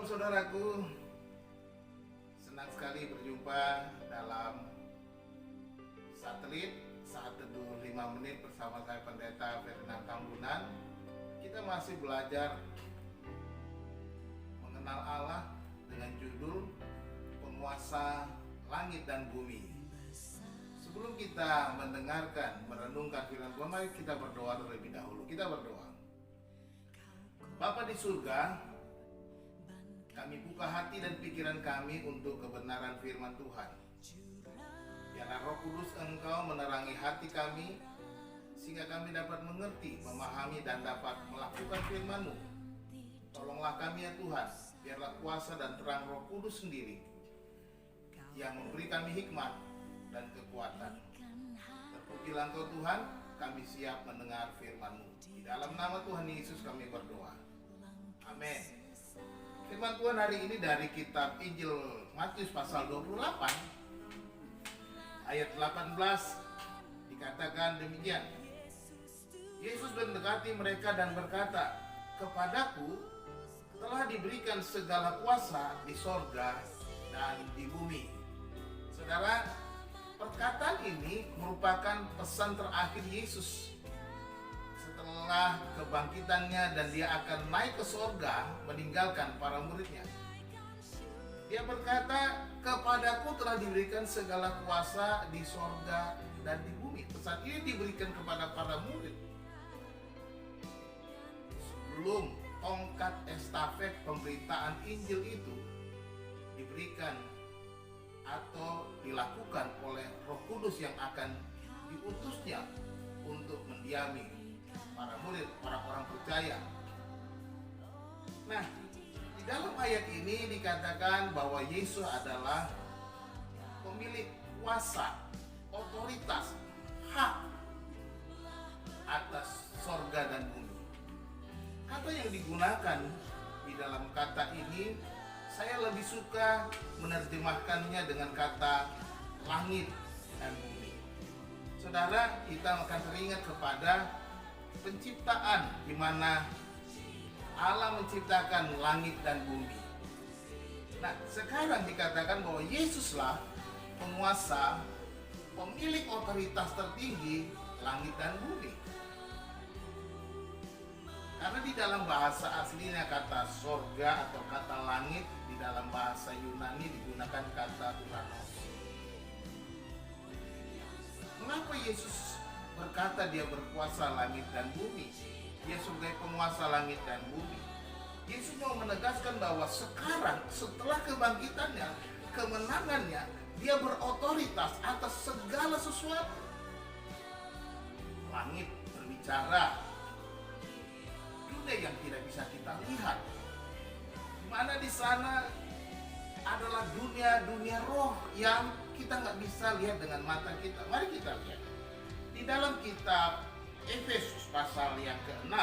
saudaraku, senang sekali berjumpa dalam satelit saat teduh 5 menit bersama saya Pendeta Ferdinand Tambunan. Kita masih belajar mengenal Allah dengan judul Penguasa Langit dan Bumi. Sebelum kita mendengarkan, merenungkan firman Tuhan, mari kita berdoa terlebih dahulu. Kita berdoa. Bapa di surga, kami buka hati dan pikiran kami untuk kebenaran firman Tuhan. Biarlah Roh Kudus Engkau menerangi hati kami, sehingga kami dapat mengerti, memahami, dan dapat melakukan firman-Mu. Tolonglah kami ya Tuhan, biarlah kuasa dan terang Roh Kudus sendiri yang memberi kami hikmat dan kekuatan. Terpujilah Engkau Tuhan, kami siap mendengar firman-Mu. Di dalam nama Tuhan Yesus kami berdoa. Amin. Firman Tuhan hari ini dari kitab Injil Matius pasal 28 ayat 18 dikatakan demikian. Yesus mendekati mereka dan berkata, "Kepadaku telah diberikan segala kuasa di sorga dan di bumi." Saudara, perkataan ini merupakan pesan terakhir Yesus setelah kebangkitannya dan dia akan naik ke sorga meninggalkan para muridnya. Dia berkata, "Kepadaku telah diberikan segala kuasa di sorga dan di bumi." Pesan ini diberikan kepada para murid sebelum tongkat estafet pemberitaan Injil itu diberikan atau dilakukan oleh Roh Kudus yang akan diutusnya untuk mendiami para murid, orang-orang percaya. Nah, di dalam ayat ini dikatakan bahwa Yesus adalah pemilik kuasa, otoritas, hak atas sorga dan bumi. Kata yang digunakan di dalam kata ini, saya lebih suka menerjemahkannya dengan kata langit dan bumi. Saudara, kita akan teringat kepada penciptaan di mana Allah menciptakan langit dan bumi. Nah, sekarang dikatakan bahwa Yesuslah penguasa, pemilik otoritas tertinggi langit dan bumi. Karena di dalam bahasa aslinya kata sorga atau kata langit, di dalam bahasa Yunani digunakan kata Uranos. Mengapa Yesus berkata dia berkuasa langit dan bumi? Dia sebagai penguasa langit dan bumi. Yesus mau menegaskan bahwa sekarang setelah kebangkitannya, kemenangannya, dia berotoritas atas segala sesuatu. Langit berbicara, dunia yang tidak bisa kita lihat, di mana di sana adalah dunia roh yang kita nggak bisa lihat dengan mata kita. Mari kita lihat. Di dalam kitab Efesus pasal yang ke-6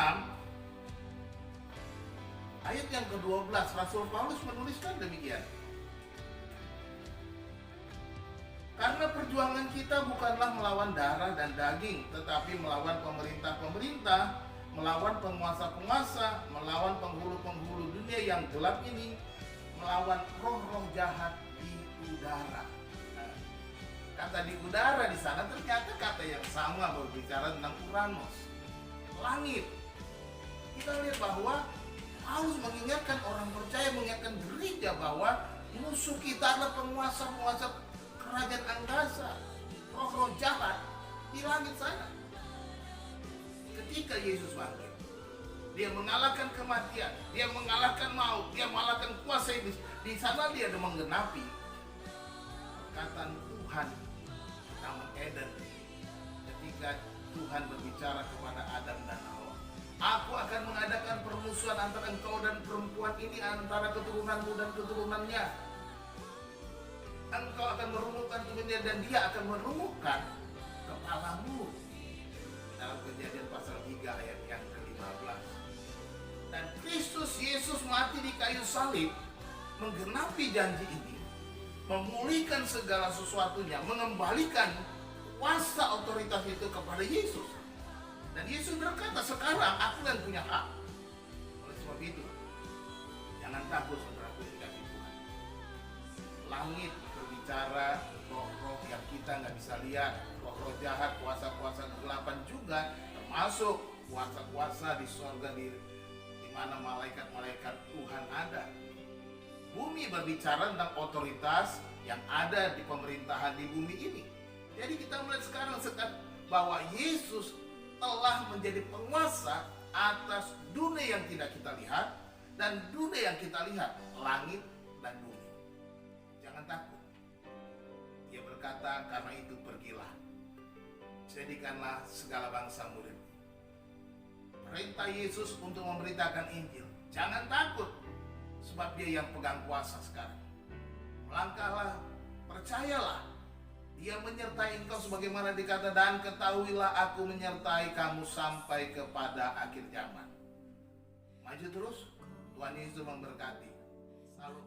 ayat yang ke-12, Rasul Paulus menuliskan demikian. "Karena perjuangan kita bukanlah melawan darah dan daging, tetapi melawan pemerintah-pemerintah, melawan penguasa-penguasa, melawan penghulu-penghulu dunia yang gelap ini, melawan roh-roh jahat di udara." Kata di udara di sana ternyata kata yang sama berbicara tentang Uranos, langit. Kita lihat bahwa Paulus mengingatkan orang percaya, mengingatkan gereja bahwa musuh kita adalah penguasa-penguasa kerajaan angkasa, roh-roh jahat di langit sana. Ketika Yesus bangkit, dia mengalahkan kematian, dia mengalahkan maut, dia mengalahkan kuasa iblis. Di sana dia menggenapi perkataan Tuhan di Taman Eden ketika Tuhan berbicara kepada Adam dan Hawa. "Aku akan mengadakan permusuhan antara engkau dan perempuan ini, antara keturunanmu dan keturunannya. Engkau akan merumukkan tubuhnya dan dia akan merumukkan kepalamu." Dalam Kejadian pasal 3 ayat yang ke-15. Dan Kristus Yesus mati di kayu salib menggenapi janji ini, memulihkan segala sesuatunya, mengembalikan kuasa otoritas itu kepada Yesus. Dan Yesus berkata, "Sekarang aku yang punya hak." Oleh sebab itu, jangan takut saudaraku, Langit berbicara, roh-roh yang kita nggak bisa lihat, roh-roh jahat, kuasa-kuasa kegelapan juga, termasuk kuasa-kuasa di surga di mana malaikat-malaikat Tuhan ada. Bumi berbicara tentang otoritas yang ada di pemerintahan di bumi ini. Jadi kita melihat sekarang bahwa Yesus telah menjadi penguasa atas dunia yang tidak kita lihat dan dunia yang kita lihat, langit dan bumi. Jangan takut. Dia berkata, karena itu pergilah, jadikanlah segala bangsa murid. Perintah Yesus untuk memberitakan Injil. Jangan takut, sebab dia yang pegang kuasa sekarang. Melangkahlah, percayalah, dia menyertai engkau sebagaimana dikata, dan ketahuilah aku menyertai kamu sampai kepada akhir zaman. Maju terus, Tuhan Yesus memberkati. Salam.